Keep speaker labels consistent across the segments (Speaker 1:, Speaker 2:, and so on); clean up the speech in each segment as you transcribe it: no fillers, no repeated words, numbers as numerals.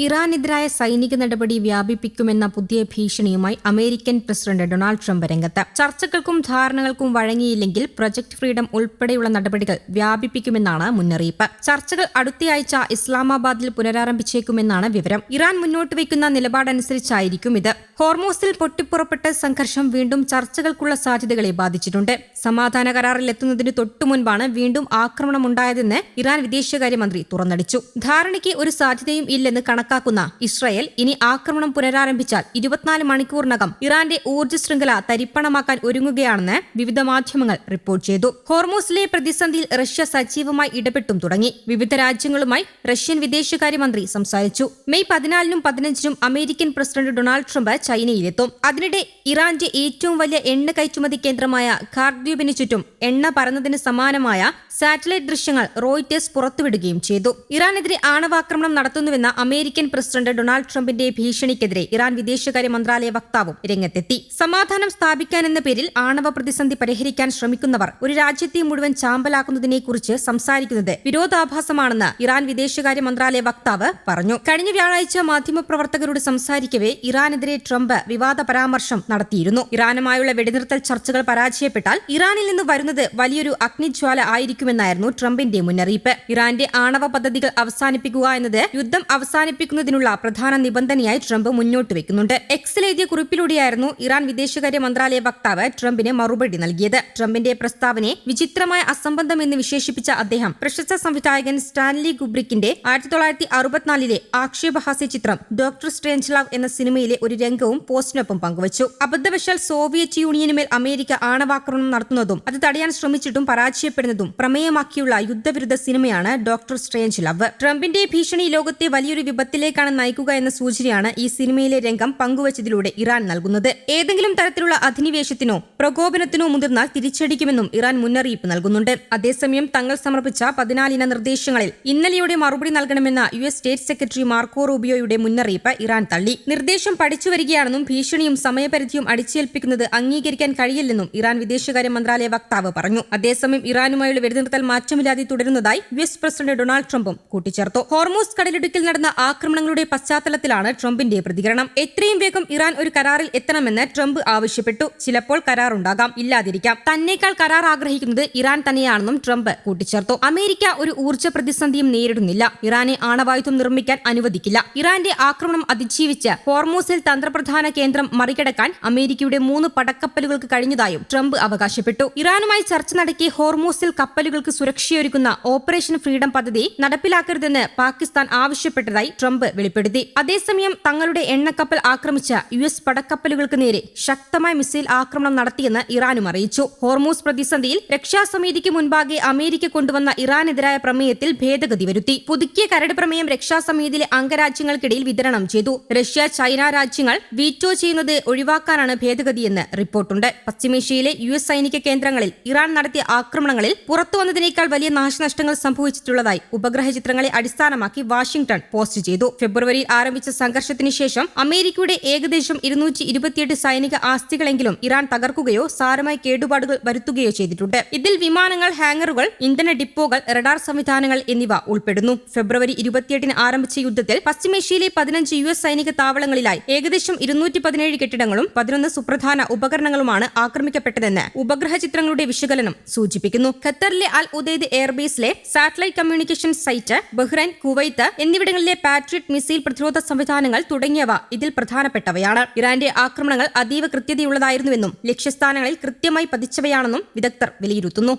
Speaker 1: ഇറാനെതിരായ സൈനിക നടപടി വ്യാപിപ്പിക്കുമെന്ന പുതിയ ഭീഷണിയുമായി അമേരിക്കൻ പ്രസിഡന്റ് ഡൊണാൾഡ് ട്രംപ് രംഗത്ത്. ചർച്ചകൾക്കും ധാരണകൾക്കും വഴങ്ങിയില്ലെങ്കിൽ പ്രൊജക്ട് ഫ്രീഡം ഉൾപ്പെടെയുള്ള നടപടികൾ വ്യാപിപ്പിക്കുമെന്നാണ് മുന്നറിയിപ്പ്. ചർച്ചകൾ അടുത്തയാഴ്ച ഇസ്ലാമാബാദിൽ പുനരാരംഭിച്ചേക്കുമെന്നാണ് വിവരം. ഇറാൻ മുന്നോട്ട് വയ്ക്കുന്ന നിലപാടനുസരിച്ചായിരിക്കും ഇത്. ഹോർമൂസിൽ പൊട്ടിപ്പുറപ്പെട്ട സംഘർഷം വീണ്ടും ചർച്ചകൾക്കുള്ള സാധ്യതകളെ ബാധിച്ചിട്ടുണ്ട്. സമാധാന കരാറിലെത്തുന്നതിന് തൊട്ടുമുൻപാണ് വീണ്ടും ആക്രമണമുണ്ടായതെന്ന് ഇറാൻ വിദേശകാര്യമന്ത്രി തുറന്നടിച്ചു. ധാരണയ്ക്ക് ഒരു സാധ്യതയും ഇല്ലെന്ന് കണക്കാക്കുന്ന ഇസ്രായേൽ ഇനി ആക്രമണം പുനരാരംഭിച്ചാൽ 24 മണിക്കൂറിനകം ഇറാന്റെ ഊർജ്ജ ശൃംഖല തരിപ്പണമാക്കാൻ ഒരുങ്ങുകയാണെന്ന് വിവിധ മാധ്യമങ്ങൾ റിപ്പോർട്ട് ചെയ്തു. ഹോർമൂസിലെ പ്രതിസന്ധിയിൽ റഷ്യ സജീവമായി ഇടപെട്ടും തുടങ്ങി. വിവിധ രാജ്യങ്ങളുമായി റഷ്യൻ വിദേശകാര്യമന്ത്രി സംസാരിച്ചു. മെയ് 14-നും 15-നും അമേരിക്കൻ പ്രസിഡന്റ് ഡൊണാൾഡ് ട്രംപ് ചൈനയിലെത്തും. അതിനിടെ ഇറാന്റെ ഏറ്റവും വലിയ എണ്ണ കയറ്റുമതി കേന്ദ്രമായ ഖാർദ്വീപിന് ചുറ്റും എണ്ണ പറന്നതിന് സമാനമായ സാറ്റലൈറ്റ് ദൃശ്യങ്ങൾ റോയിറ്റേഴ്സ് പുറത്തുവിടുകയും ചെയ്തു. ഇറാനെതിരെ ആണവാക്രമണം നടത്തുന്നുവെന്ന അമേരിക്കൻ പ്രസിഡന്റ് ഡൊണാൾഡ് ട്രംപിന്റെ ഭീഷണിക്കെതിരെ ഇറാൻ വിദേശകാര്യ മന്ത്രാലയ വക്താവും രംഗത്തെത്തി. സമാധാനം സ്ഥാപിക്കാനെന്ന പേരിൽ ആണവ പ്രതിസന്ധി പരിഹരിക്കാൻ ശ്രമിക്കുന്നവർ ഒരു രാജ്യത്തെ മുഴുവൻ ചാമ്പലാക്കുന്നതിനെക്കുറിച്ച് സംസാരിക്കുന്നത് വിരോധാഭാസമാണെന്ന് ഇറാൻ വിദേശകാര്യ മന്ത്രാലയ വക്താവ് പറഞ്ഞു. കഴിഞ്ഞ വ്യാഴാഴ്ച മാധ്യമപ്രവർത്തകരോട് സംസാരിക്കവേ ഇറാനെതിരെ ട്രംപ് വിവാദ പരാമർശം നടത്തിയിരുന്നു. ഇറാനുമായുള്ള വെടിനിർത്തൽ ചർച്ചകൾ പരാജയപ്പെട്ടാൽ ഇറാനിൽ നിന്ന് വരുന്നത് വലിയൊരു അഗ്നിജ്വാല ആയിരിക്കുമെന്നായിരുന്നു ട്രംപിന്റെ മുന്നറിയിപ്പ്. ഇറാന്റെ ആണവ പദ്ധതികൾ അവസാനിപ്പിക്കുക എന്നത് യുദ്ധം അവസാനിപ്പിക്കുന്നതിനുള്ള പ്രധാന നിബന്ധനയായി ട്രംപ് മുന്നോട്ട് വെക്കുന്നുണ്ട്. എക്സിൽ എഴുതിയ കുറിപ്പിലൂടെയായിരുന്നു ഇറാൻ വിദേശകാര്യ മന്ത്രാലയ വക്താവ് ട്രംപിന് മറുപടി നൽകിയത്. ട്രംപിന്റെ പ്രസ്താവനയെ വിചിത്രമായ അസംബന്ധം എന്ന് വിശേഷിപ്പിച്ച അദ്ദേഹം പ്രശസ്ത സംവിധായകൻ സ്റ്റാൻലി കുബ്രിക്കിന്റെ 1964 ആക്ഷേപഹാസ്യ ചിത്രം ഡോക്ടർ സ്ട്രേഞ്ച് ലവ് എന്ന സിനിമയിലെ ഒരു രംഗവും പോസ്റ്റിനൊപ്പം പങ്കുവച്ചു. അബദ്ധവശാൽ സോവിയറ്റ് യൂണിയനുമേൽ അമേരിക്ക ആണവാക്രമണം നടത്തുന്നതും അത് തടയാൻ ശ്രമിച്ചിട്ടും പരാജയപ്പെടുന്നതും പ്രമേയമാക്കിയുള്ള യുദ്ധവിരുദ്ധ സിനിമയാണ് ഡോക്ടർ സ്ട്രേഞ്ച് ലവ്. ട്രംപിന്റെ ഭീഷണി ലോകത്തെ വലിയൊരു വിപത്തിലേക്കാണ് നയിക്കുക എന്ന സൂചനയാണ് ഈ സിനിമയിലെ രംഗം പങ്കുവച്ചതിലൂടെ ഇറാൻ നൽകുന്നത്. ഏതെങ്കിലും തരത്തിലുള്ള അധിനിവേശത്തിനോ പ്രകോപനത്തിനോ മുതിർന്നാൽ തിരിച്ചടിക്കുമെന്നും ഇറാൻ മുന്നറിയിപ്പ് നൽകുന്നുണ്ട്. അതേസമയം തങ്ങൾ സമർപ്പിച്ച 14 ഇന നിർദ്ദേശങ്ങളിൽ ഇന്നലെയോടെ മറുപടി നൽകണമെന്ന US സ്റ്റേറ്റ് സെക്രട്ടറി മാർക്കോ റൂബിയോയുടെ മുന്നറിയിപ്പ് ഇറാൻ തള്ളി. നിർദ്ദേശം പഠിച്ചുവരികയാണെന്നും ഭീഷണിയും സമയപരിധിയും അടിച്ചേൽപ്പിക്കുന്നത് അംഗീകരിക്കാൻ കഴിയില്ലെന്നും ഇറാൻ വിദേശകാര്യ മന്ത്രാലയ വക്താവ് പറഞ്ഞു. അതേസമയം ഇറാനുമായുള്ള വെടിനിർത്തൽ മാറ്റമില്ലാതെ തുടരുന്നതായി US പ്രസിഡന്റ് ഡൊണാൾഡ് ട്രംപും കൂട്ടിച്ചേർത്തു. ഹോർമൂസ് കടലിടുക്കിൽ നടന്ന ആക്രമണങ്ങളുടെ പശ്ചാത്തലത്തിലാണ് ട്രംപിന്റെ പ്രതികരണം. എത്രയും വേഗം ഇറാൻ ഒരു കരാറിൽ എത്തണമെന്ന് ട്രംപ് ആവശ്യപ്പെട്ടു. ചിലപ്പോൾ കരാറുണ്ടാകാം, ഇല്ലാതിരിക്കാം. തന്നേക്കാൾ കരാർ ആഗ്രഹിക്കുന്നത് ഇറാൻ തന്നെയാണെന്നും ട്രംപ് കൂട്ടിച്ചേർത്തു. അമേരിക്ക ഒരു ഊർജ്ജ പ്രതിസന്ധിയും നേരിടുന്നില്ല. ഇറാനെ ആണവായുധം നിർമ്മിക്കാൻ അനുവദിക്കില്ല. ഇറാന്റെ ആക്രമണം അതിജീവിച്ച് ഹോർമൂസിൽ തന്ത്രപ്രധാന കേന്ദ്രം മറികടക്കാൻ അമേരിക്കയുടെ 3 പടക്കപ്പലുകൾക്ക് കഴിഞ്ഞതായും ട്രംപ് അവകാശപ്പെട്ടു. ഇറാനുമായി ചർച്ച നടത്തി ഹോർമൂസിൽ കപ്പലുകൾക്ക് സുരക്ഷയൊരുക്കുന്ന ഓപ്പറേഷൻ ഫ്രീഡം പദ്ധതി നടപ്പിലാക്കരുതെന്ന് പാകിസ്ഥാൻ ആവശ്യപ്പെട്ടതായി ട്രംപ് വെളിപ്പെടുത്തി. അതേസമയം തങ്ങളുടെ എണ്ണക്കപ്പൽ ആക്രമിച്ച US പടക്കപ്പലുകൾക്ക് നേരെ ശക്തമായ മിസൈൽ ആക്രമണം നടത്തിയെന്ന് ഇറാനും അറിയിച്ചു. ഹോർമൂസ് പ്രതിസന്ധിയിൽ രക്ഷാസമിതിക്ക് മുൻപാകെ അമേരിക്ക കൊണ്ടുവന്ന ഇറാനെതിരായ പ്രമേയത്തിൽ ഭേദഗതി വരുത്തി. പുതുക്കിയ കരട് പ്രമേയം രക്ഷാസമിതിയിലെ അംഗരാജ്യങ്ങൾക്കിടയിൽ വിതരണം ചെയ്തു. റഷ്യ, ചൈന രാജ്യങ്ങൾ വീറ്റോ ചെയ്യുന്നത് ഒഴിവാക്കാനാണ് ഭേദഗതിയെന്ന് റിപ്പോർട്ടുണ്ട്. പശ്ചിമേഷ്യയിലെ US സൈനിക കേന്ദ്രങ്ങളിൽ ഇറാൻ നടത്തിയ ആക്രമണങ്ങളിൽ പുറത്തുവന്നതിനേക്കാൾ വലിയ നാശനഷ്ടങ്ങൾ സംഭവിച്ചിട്ടുള്ളതായി ഉപഗ്രഹ ചിത്രങ്ങളെ അടിസ്ഥാനമാക്കി വാഷിംഗ്ടൺ പോസ്റ്റ് ചെയ്തു. ഫെബ്രുവരിയിൽ ആരംഭിച്ച സംഘർഷത്തിന് ശേഷം അമേരിക്കയുടെ ഏകദേശം 228 സൈനിക ആസ്തികളെങ്കിലും ഇറാൻ തകർക്കുകയോ സാരമായ കേടുപാടുകൾ വരുത്തുകയോ ചെയ്തിട്ടുണ്ട്. ഇതിൽ വിമാനങ്ങൾ, ഹാങ്ങറുകൾ, ഇന്ധന ഡിപ്പോകൾ, റഡാർ സംവിധാനങ്ങൾ എന്നിവ ഉൾപ്പെടുന്നു. ഫെബ്രുവരി 28-ന് ആരംഭിച്ച യുദ്ധത്തിൽ പശ്ചിമേഷ്യയിലെ 15 US സൈനിക താവളങ്ങളിലായി ഏകദേശം 217 കെട്ടിടങ്ങളും 11 സുപ്രധാന ഉപകരണങ്ങളുമാണ് ആക്രമിക്കപ്പെട്ടതെന്ന് ഉപഗ്രഹ ചിത്രങ്ങളുടെ വിശകലനം സൂചിപ്പിക്കുന്നു. ഖത്തറിലെ അൽ ഉദൈദ് എയർബേസിലെ satellite communication site, Bahrain, Kuwait എന്നിവിടങ്ങളിലെ പാട്രിയറ്റ് മിസൈൽ പ്രതിരോധ സംവിധാനങ്ങൾ തുടങ്ങിയവ ഇതിൽ പ്രധാനപ്പെട്ടവയാണ്. ഇറാന്റെ ആക്രമണങ്ങൾ അതീവ കൃത്യതയുള്ളതായിരുന്നുവെന്നും ലക്ഷ്യസ്ഥാനങ്ങളിൽ കൃത്യമായി പതിച്ചവയാണെന്നും വിദഗ്ധർ വിലയിരുത്തുന്നു.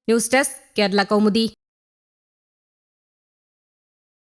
Speaker 1: News desk Kerala Kaumudi.